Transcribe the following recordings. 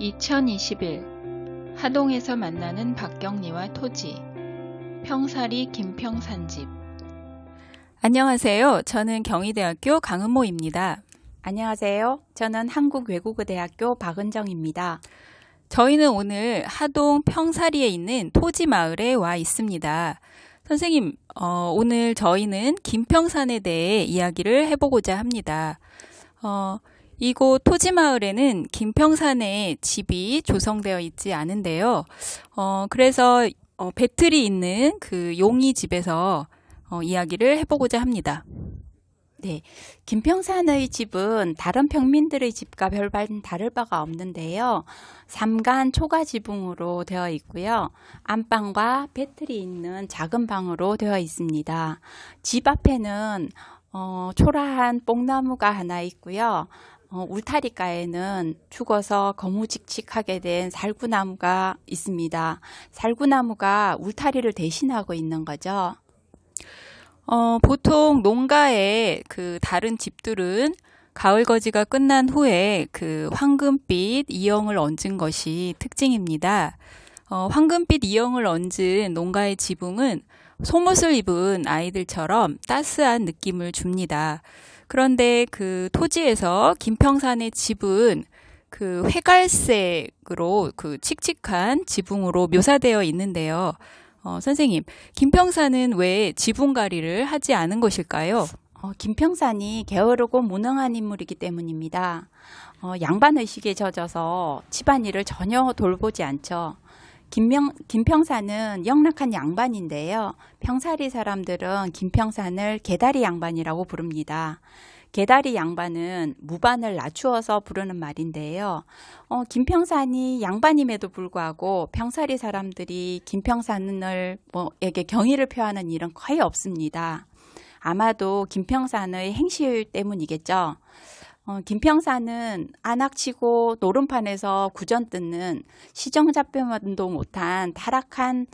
2021 하동에서 만나는 박경리와 토지 평사리 김평산집. 안녕하세요. 저는 경희대학교 강은모입니다. 안녕하세요. 저는 한국외국어대학교 박은정입니다. 저희는 오늘 하동 평사리에 있는 토지마을에 와 있습니다. 선생님, 오늘 저희는 김평산에 대해 이야기를 해보고자 합니다. 이곳 토지마을에는 김평산에 집이 조성되어 있지 않은데요. 그래서 배틀이 있는 그 용이 집에서 이야기를 해보고자 합니다. 네, 김평산의 집은 다른 평민들의 집과 별반 다를 바가 없는데요. 삼간 초가 지붕으로 되어 있고요. 안방과 배틀이 있는 작은 방으로 되어 있습니다. 집 앞에는 초라한 뽕나무가 하나 있고요. 울타리가에는 죽어서 거무직직하게 된 살구나무가 있습니다. 살구나무가 울타리를 대신하고 있는 거죠. 보통 농가의 그 다른 집들은 가을 거지가 끝난 후에 그 황금빛 이영을 얹은 것이 특징입니다. 황금빛 이영을 얹은 농가의 지붕은 속옷을 입은 아이들처럼 따스한 느낌을 줍니다. 그런데 그 토지에서 김평산의 집은 그 회갈색으로 그 칙칙한 지붕으로 묘사되어 있는데요. 선생님, 김평산은 왜 지붕갈이를 하지 않은 것일까요? 김평산이 게으르고 무능한 인물이기 때문입니다. 양반의식에 젖어서 집안일을 전혀 돌보지 않죠. 김평산은 영락한 양반인데요. 평사리 사람들은 김평산을 개다리 양반이라고 부릅니다. 개다리 양반은 무반을 낮추어서 부르는 말인데요. 김평산이 양반임에도 불구하고 평사리 사람들이 김평산을 에게 경의를 표하는 일은 거의 없습니다. 아마도 김평산의 행실 때문이겠죠. 김평산은 안악치고 노름판에서 구전 뜯는 시정잡배만도 못한 타락한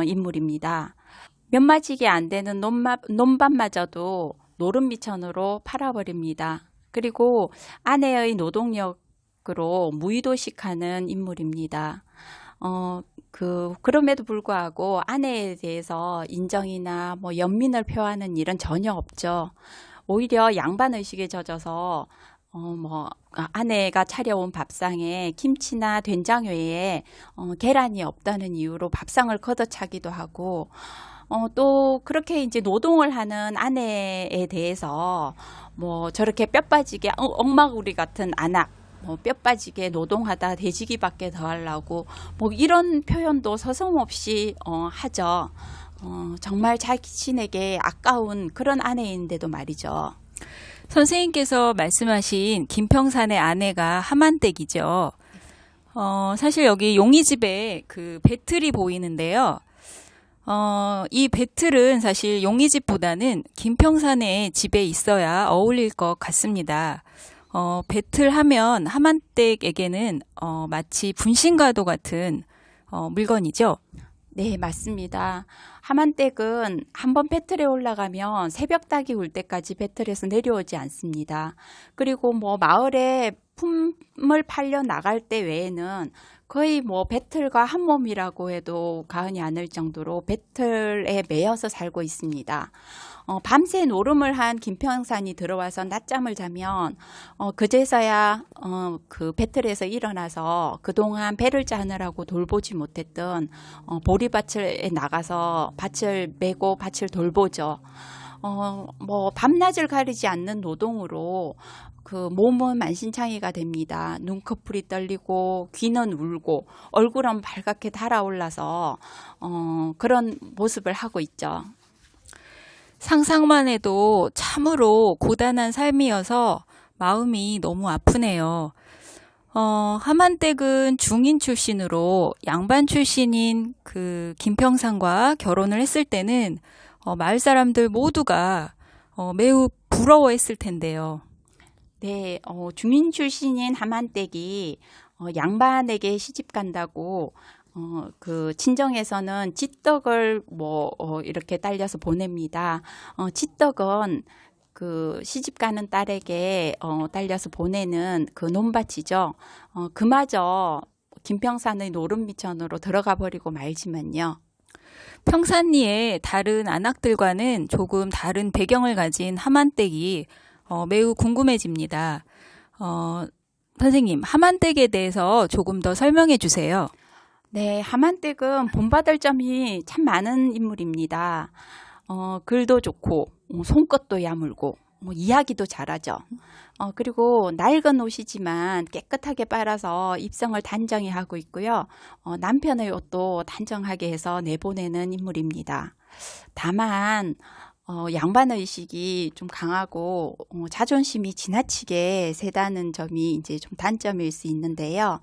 인물입니다. 몇 마지게 안 되는 논밭마저도 노름미천으로 팔아버립니다. 그리고 아내의 노동력으로 무의도식하는 인물입니다. 그럼에도 불구하고 아내에 대해서 인정이나 연민을 표하는 일은 전혀 없죠. 오히려 양반의식에 젖어서 아내가 차려온 밥상에 김치나 된장 외에 계란이 없다는 이유로 밥상을 걷어차기도 하고, 또 그렇게 이제 노동을 하는 아내에 대해서 저렇게 뼈 빠지게 엉마구리 같은 안악, 뼈 빠지게 노동하다 돼지기밖에 더 하려고 이런 표현도 서슴없이 하죠. 정말 자신에게 아까운 그런 아내인데도 말이죠. 선생님께서 말씀하신 김평산의 아내가 하만댁이죠. 사실 여기 용이집에 그 배틀이 보이는데요. 이 배틀은 사실 용이집보다는 김평산의 집에 있어야 어울릴 것 같습니다. 배틀하면 하만댁에게는 마치 분신과도 같은 물건이죠. 네, 맞습니다. 하만댁은 한번 배틀에 올라가면 새벽닭이 울 때까지 배틀에서 내려오지 않습니다. 그리고 마을에 품을 팔려 나갈 때 외에는 거의 배틀과 한 몸이라고 해도 과언이 아닐 정도로 배틀에 매여서 살고 있습니다. 밤새 노름을 한 김평산이 들어와서 낮잠을 자면 그제서야 그 배틀에서 일어나서 그동안 배를 짜느라고 돌보지 못했던 보리밭에 나가서 밭을 메고 밭을 돌보죠. 밤낮을 가리지 않는 노동으로 그 몸은 만신창이가 됩니다. 눈꺼풀이 떨리고 귀는 울고 얼굴은 발갛게 달아올라서 그런 모습을 하고 있죠. 상상만 해도 참으로 고단한 삶이어서 마음이 너무 아프네요. 하만댁은 중인 출신으로 양반 출신인 그 김평산과 결혼을 했을 때는 마을 사람들 모두가 매우 부러워했을 텐데요. 네, 중인 출신인 하만댁이 양반에게 시집 간다고 그 친정에서는 찌떡을 이렇게 딸려서 보냅니다. 찌떡은 그 시집 가는 딸에게 딸려서 보내는 그 논밭이죠. 그마저 김평산의 노름미천으로 들어가 버리고 말지만요. 평산리의 다른 안악들과는 조금 다른 배경을 가진 하만댁이 매우 궁금해집니다. 선생님, 하만댁에 대해서 조금 더 설명해 주세요. 네, 하만댁은 본받을 점이 참 많은 인물입니다. 글도 좋고, 손끝도 야물고, 이야기도 잘하죠. 그리고 낡은 옷이지만 깨끗하게 빨아서 입성을 단정히 하고 있고요. 남편의 옷도 단정하게 해서 내보내는 인물입니다. 다만 양반의식이 좀 강하고 자존심이 지나치게 세다는 점이 이제 좀 단점일 수 있는데요.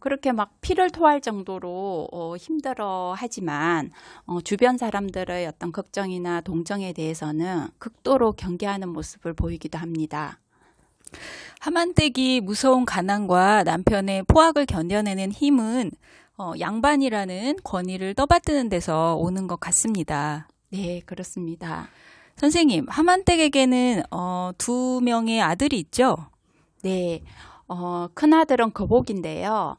그렇게 막 피를 토할 정도로 힘들어 하지만 주변 사람들의 어떤 걱정이나 동정에 대해서는 극도로 경계하는 모습을 보이기도 합니다. 하만댁이 무서운 가난과 남편의 포악을 견뎌내는 힘은 양반이라는 권위를 떠받드는 데서 오는 것 같습니다. 네, 그렇습니다. 선생님, 하만댁에게는 2명의 아들이 있죠? 네, 큰아들은 거복인데요.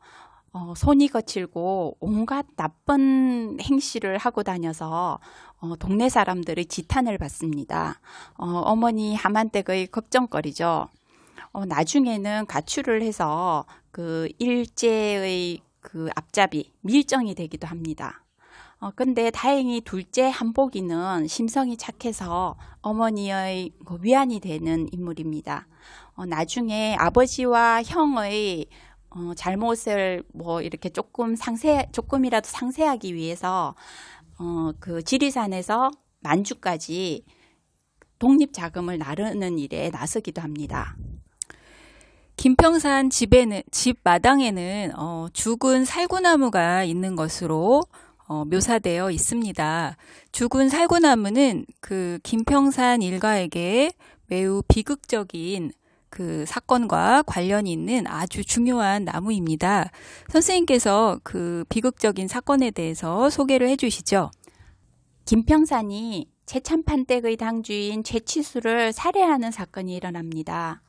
손이 거칠고 온갖 나쁜 행실을 하고 다녀서 동네 사람들의 지탄을 받습니다. 어머니 하만댁의 걱정거리죠. 나중에는 가출을 해서 그 일제의 그 앞잡이, 밀정이 되기도 합니다. 근데 다행히 둘째 한복이는 심성이 착해서 어머니의 위안이 되는 인물입니다. 나중에 아버지와 형의 잘못을 뭐 이렇게 조금이라도 상세하기 위해서 그 지리산에서 만주까지 독립 자금을 나르는 일에 나서기도 합니다. 김평산 집 마당에는 죽은 살구나무가 있는 것으로 묘사되어 있습니다. 죽은 살구나무는 그 김평산 일가에게 매우 비극적인 그 사건과 관련이 있는 아주 중요한 나무입니다. 선생님께서 그 비극적인 사건에 대해서 소개를 해주시죠. 김평산이 최참판댁의 당주인 최치수를 살해하는 사건이 일어납니다.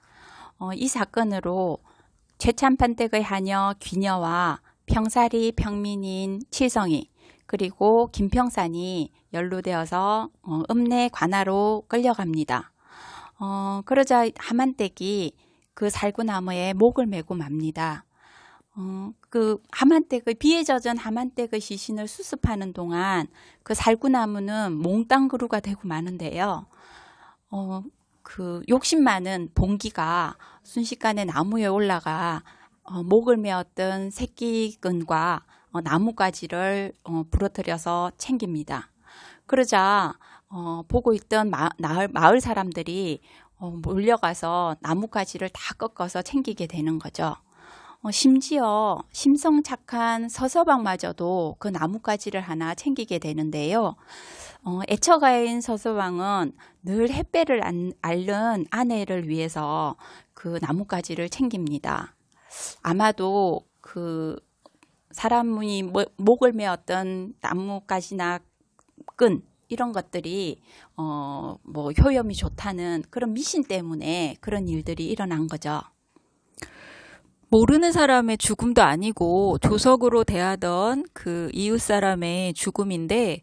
이 사건으로 최참판댁의 하녀 귀녀와 평사리 평민인 칠성이 그리고 김평산이 연루되어서 읍내 관하로 끌려갑니다. 그러자 하만댁이 그 살구나무에 목을 메고 맙니다. 그 하만댁의 비에 젖은 하만댁의 시신을 수습하는 동안 그 살구나무는 몽땅 그루가 되고 마는데요. 그 욕심 많은 봉기가 순식간에 나무에 올라가 목을 메었던 새끼끈과 나뭇가지를 부러뜨려서 챙깁니다. 그러자 보고 있던 마을 사람들이 몰려가서 나뭇가지를 다 꺾어서 챙기게 되는 거죠. 심지어 심성 착한 서서방마저도 그 나뭇가지를 하나 챙기게 되는데요. 애처가인 서서방은 늘 햇배를 앓는 아내를 위해서 그 나뭇가지를 챙깁니다. 아마도 그 사람이 목을 메었던 나뭇가지나 끈 이런 것들이 뭐 효염이 좋다는 그런 미신 때문에 그런 일들이 일어난 거죠. 모르는 사람의 죽음도 아니고 조석으로 대하던 그 이웃 사람의 죽음인데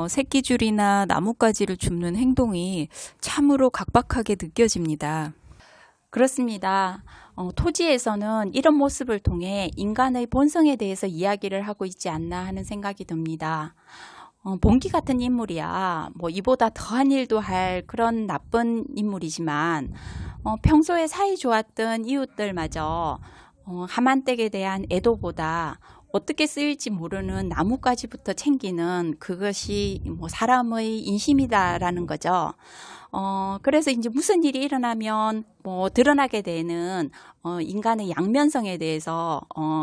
새끼줄이나 나뭇가지를 줍는 행동이 참으로 각박하게 느껴집니다. 그렇습니다. 토지에서는 이런 모습을 통해 인간의 본성에 대해서 이야기를 하고 있지 않나 하는 생각이 듭니다. 봉기 같은 인물이야 뭐 이보다 더한 일도 할 그런 나쁜 인물이지만 평소에 사이 좋았던 이웃들마저 하만댁에 대한 애도보다 어떻게 쓰일지 모르는 나뭇가지부터 챙기는 그것이 뭐 사람의 인심이다라는 거죠. 그래서 이제 무슨 일이 일어나면 뭐 드러나게 되는 인간의 양면성에 대해서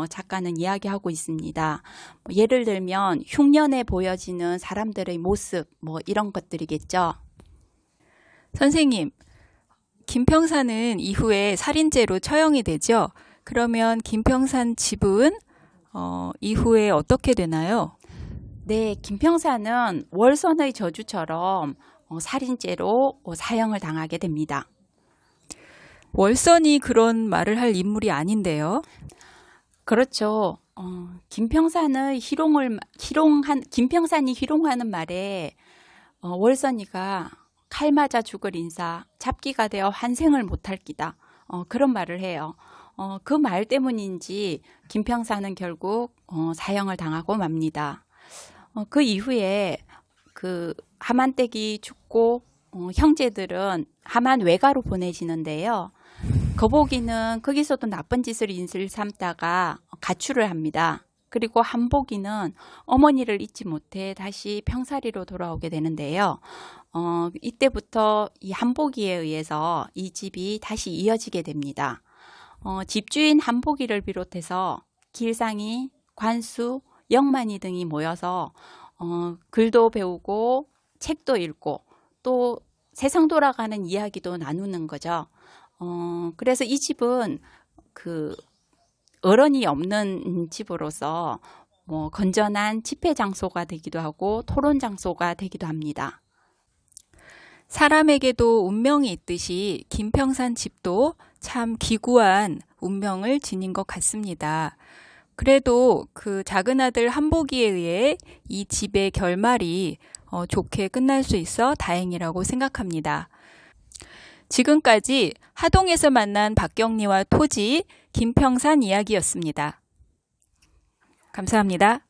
작가는 이야기하고 있습니다. 예를 들면 흉년에 보여지는 사람들의 모습 뭐 이런 것들이겠죠. 선생님, 김평산은 이후에 살인죄로 처형이 되죠. 그러면 김평산 집은 이후에 어떻게 되나요? 네, 김평산은 월선의 저주처럼 살인죄로 사형을 당하게 됩니다. 월선이 그런 말을 할 인물이 아닌데요. 그렇죠. 김평산이 희롱하는 말에 월선이가 칼 맞아 죽을 인사, 잡기가 되어 환생을 못할 기다. 그런 말을 해요. 그 말 때문인지 김평산은 결국 사형을 당하고 맙니다. 그 이후에 그 하만댁이 죽고 형제들은 하만 외가로 보내지는데요. 거복이는 거기서도 나쁜 짓을 인술 삼다가 가출을 합니다. 그리고 한복이는 어머니를 잊지 못해 다시 평사리로 돌아오게 되는데요. 이때부터 이 한복이에 의해서 이 집이 다시 이어지게 됩니다. 집주인 한복이를 비롯해서 길상이, 관수, 영만이 등이 모여서 글도 배우고 책도 읽고 또 세상 돌아가는 이야기도 나누는 거죠. 그래서 이 집은 그 어른이 없는 집으로서 건전한 집회 장소가 되기도 하고 토론 장소가 되기도 합니다. 사람에게도 운명이 있듯이 김평산 집도 참 기구한 운명을 지닌 것 같습니다. 그래도 그 작은 아들 한복이에 의해 이 집의 결말이 좋게 끝날 수 있어 다행이라고 생각합니다. 지금까지 하동에서 만난 박경리와 토지, 김평산 이야기였습니다. 감사합니다.